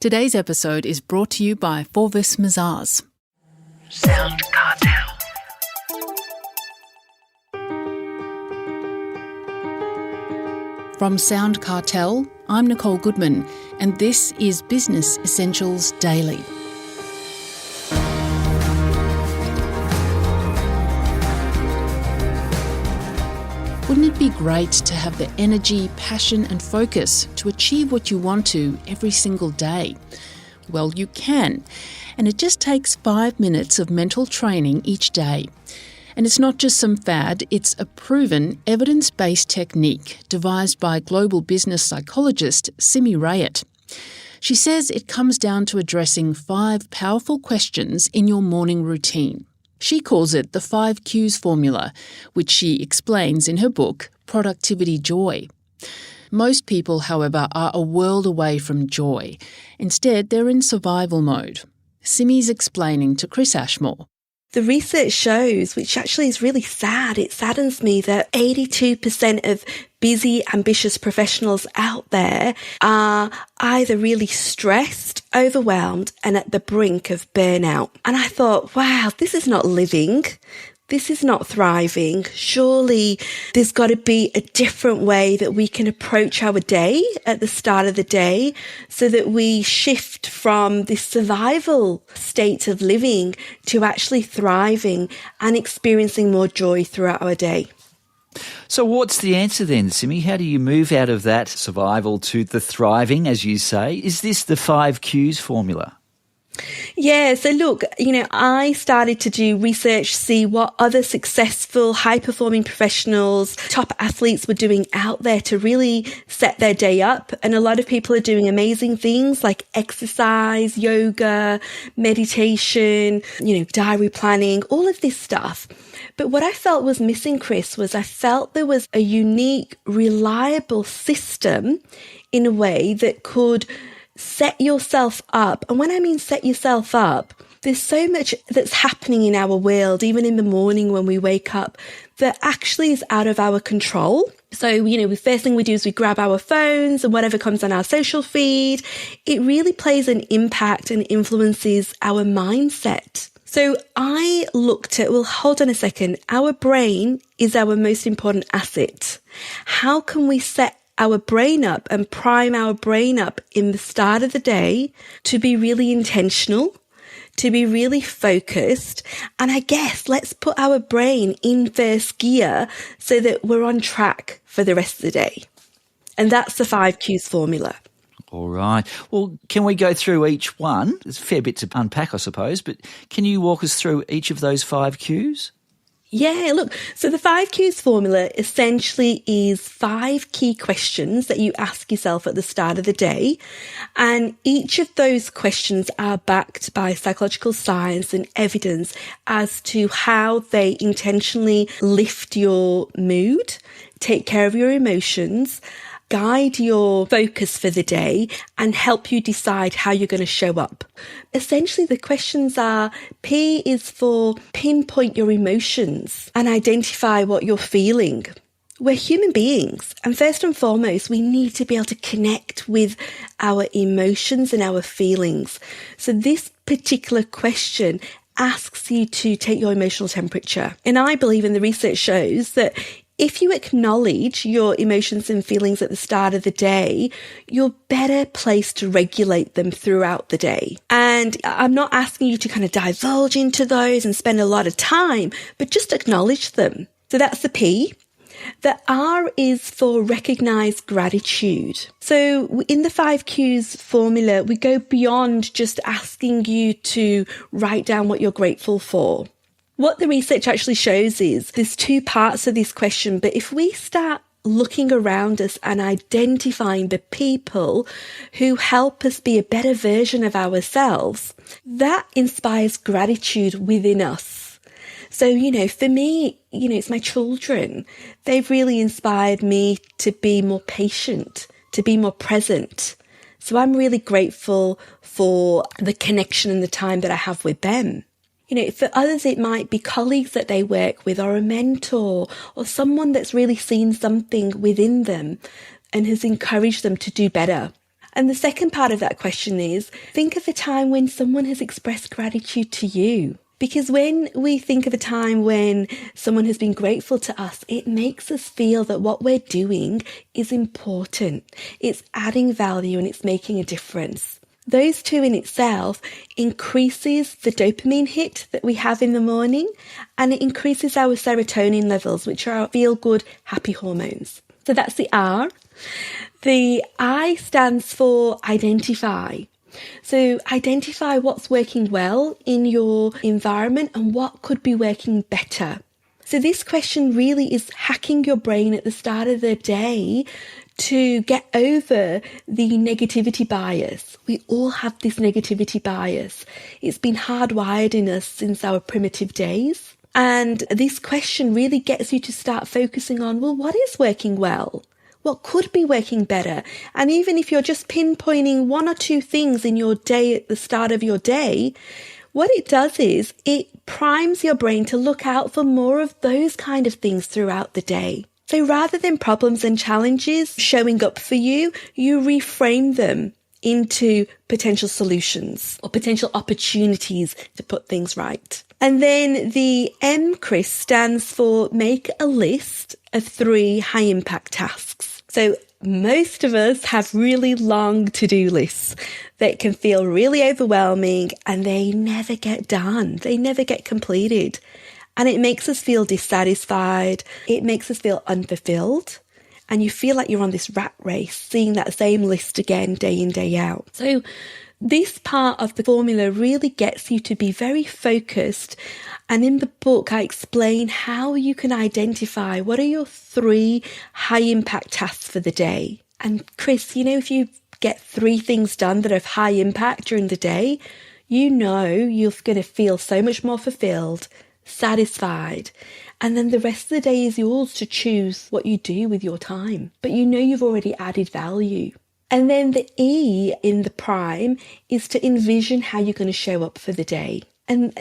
Today's episode is brought to you by Forvis Mazars. SoundCartel. From SoundCartel, I'm Nicole Goodman, and this is Business Essentials Daily. Wouldn't it be great to have the energy, passion and focus to achieve what you want to every single day? Well, you can, and it just takes 5 minutes of mental training each day. And it's not just some fad, it's a proven, evidence-based technique devised by global business psychologist Simi Rayat. She says it comes down to addressing 5 powerful questions in your morning routine. She calls it the 5 Qs formula, which she explains in her book, Productivity Joy. Most people, however, are a world away from joy. Instead, they're in survival mode. Simi's explaining to Chris Ashmore. The research shows, which actually is really sad, it saddens me that 82% of busy, ambitious professionals out there are either really stressed, overwhelmed, and at the brink of burnout. And I thought, wow, this is not living. This is not thriving. Surely there's got to be a different way that we can approach our day at the start of the day so that we shift from this survival state of living to actually thriving and experiencing more joy throughout our day. So what's the answer then, Simi? How do you move out of that survival to the thriving, as you say? Is this the 5 Qs formula? Yeah, so look, I started to do research, see what other successful, high-performing professionals, top athletes were doing out there to really set their day up. And a lot of people are doing amazing things like exercise, yoga, meditation, diary planning, all of this stuff. But what I felt was missing, Chris, was I felt there was a unique, reliable system in a way that could set yourself up. And when I mean set yourself up, there's so much that's happening in our world, even in the morning when we wake up, that actually is out of our control. So, the first thing we do is we grab our phones and whatever comes on our social feed. It really plays an impact and influences our mindset. So I looked at, hold on a second. Our brain is our most important asset. How can we set our brain up and prime our brain up in the start of the day to be really intentional, to be really focused, and I guess let's put our brain in first gear so that we're on track for the rest of the day. And that's the 5 Qs formula. All right. Well, can we go through each one? There's a fair bit to unpack, I suppose, but can you walk us through each of those 5 Qs? Yeah, look, so the 5 Qs formula essentially is 5 key questions that you ask yourself at the start of the day. And each of those questions are backed by psychological science and evidence as to how they intentionally lift your mood, take care of your emotions, guide your focus for the day, and help you decide how you're going to show up. Essentially, the questions are, P is for pinpoint your emotions and identify what you're feeling. We're human beings, and first and foremost, we need to be able to connect with our emotions and our feelings. So this particular question asks you to take your emotional temperature. And I believe, and the research shows, that if you acknowledge your emotions and feelings at the start of the day, you're better placed to regulate them throughout the day. And I'm not asking you to kind of divulge into those and spend a lot of time, but just acknowledge them. So that's the P. The R is for recognize gratitude. So in the 5 Qs formula, we go beyond just asking you to write down what you're grateful for. What the research actually shows is there's 2 parts of this question, but if we start looking around us and identifying the people who help us be a better version of ourselves, that inspires gratitude within us. So, for me, it's my children. They've really inspired me to be more patient, to be more present. So I'm really grateful for the connection and the time that I have with them. For others, it might be colleagues that they work with, or a mentor, or someone that's really seen something within them and has encouraged them to do better. And the second part of that question is, think of a time when someone has expressed gratitude to you. Because when we think of a time when someone has been grateful to us, it makes us feel that what we're doing is important. It's adding value and it's making a difference. Those two in itself increases the dopamine hit that we have in the morning, and it increases our serotonin levels, which are our feel-good, happy hormones. So that's the R. The I stands for identify. So identify what's working well in your environment and what could be working better. So this question really is hacking your brain at the start of the day to get over the negativity bias. We all have this negativity bias. It's been hardwired in us since our primitive days. And this question really gets you to start focusing on, well, what is working well? What could be working better? And even if you're just pinpointing one or two things in your day at the start of your day, what it does is it primes your brain to look out for more of those kind of things throughout the day. So rather than problems and challenges showing up for you, you reframe them into potential solutions or potential opportunities to put things right. And then the M, Chris, stands for make a list of 3 high impact tasks. So most of us have really long to-do lists that can feel really overwhelming and they never get done. They never get completed. And it makes us feel dissatisfied. It makes us feel unfulfilled. And you feel like you're on this rat race, seeing that same list again, day in, day out. So this part of the formula really gets you to be very focused. And in the book, I explain how you can identify what are your 3 high impact tasks for the day. And Chris, if you get 3 things done that have high impact during the day, you're going to feel so much more fulfilled, satisfied. And then the rest of the day is yours to choose what you do with your time. But you've already added value. And then the E in the prime is to envision how you're going to show up for the day. And,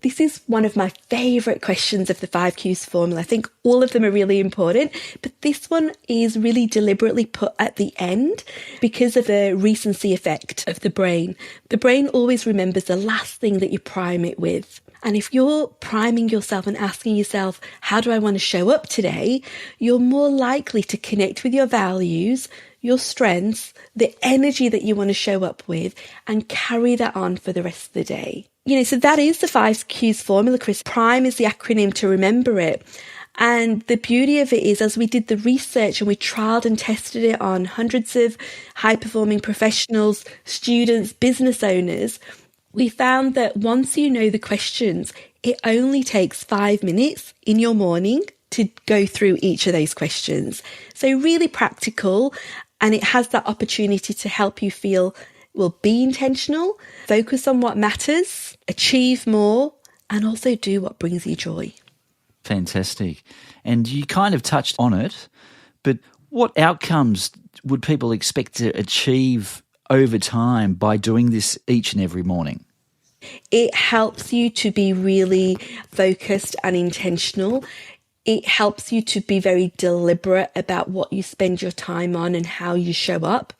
this is one of my favourite questions of the 5 Qs formula. I think all of them are really important, but this one is really deliberately put at the end because of the recency effect of the brain. The brain always remembers the last thing that you prime it with. And if you're priming yourself and asking yourself, how do I want to show up today? You're more likely to connect with your values, your strengths, the energy that you want to show up with, and carry that on for the rest of the day. So that is the 5 Qs formula, Chris. Prime is the acronym to remember it. And the beauty of it is, as we did the research and we trialed and tested it on hundreds of high-performing professionals, students, business owners, we found that once you know the questions, it only takes 5 minutes in your morning to go through each of those questions. So really practical, and it has that opportunity to help you feel, be intentional, focus on what matters, achieve more, and also do what brings you joy. Fantastic. And you kind of touched on it, but what outcomes would people expect to achieve over time by doing this each and every morning? It helps you to be really focused and intentional. It helps you to be very deliberate about what you spend your time on and how you show up.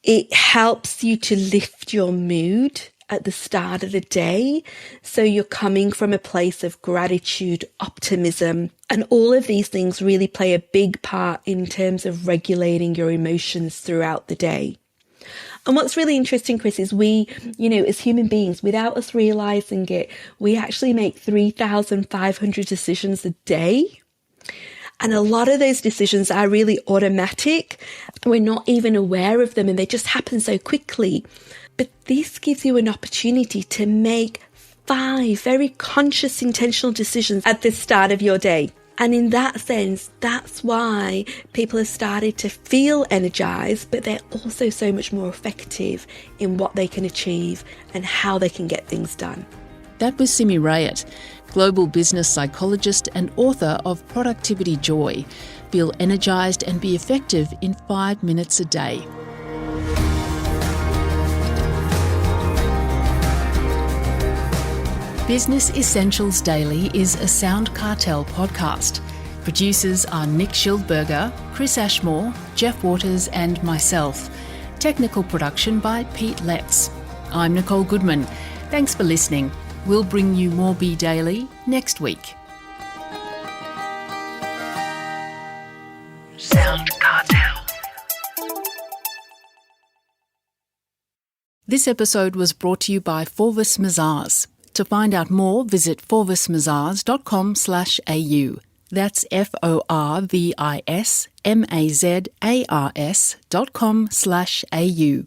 It helps you to lift your mood at the start of the day. So you're coming from a place of gratitude, optimism, and all of these things really play a big part in terms of regulating your emotions throughout the day. And what's really interesting, Chris, is we, as human beings, without us realizing it, we actually make 3,500 decisions a day. And a lot of those decisions are really automatic. We're not even aware of them and they just happen so quickly. But this gives you an opportunity to make 5 very conscious, intentional decisions at the start of your day. And in that sense, that's why people have started to feel energized, but they're also so much more effective in what they can achieve and how they can get things done. That was Simi Rayat, global business psychologist and author of Productivity Joy. Feel energized and be effective in 5 minutes a day. Business Essentials Daily is a SoundCartel podcast. Producers are Nick Schildberger, Chris Ashmore, Jeff Waters and myself. Technical production by Pete Letts. I'm Nicole Goodman. Thanks for listening. We'll bring you more Be Daily next week. SoundCartel. This episode was brought to you by Forvis Mazars. To find out more, visit forvismazars.com/au. That's FORVISMAZARS.com/au.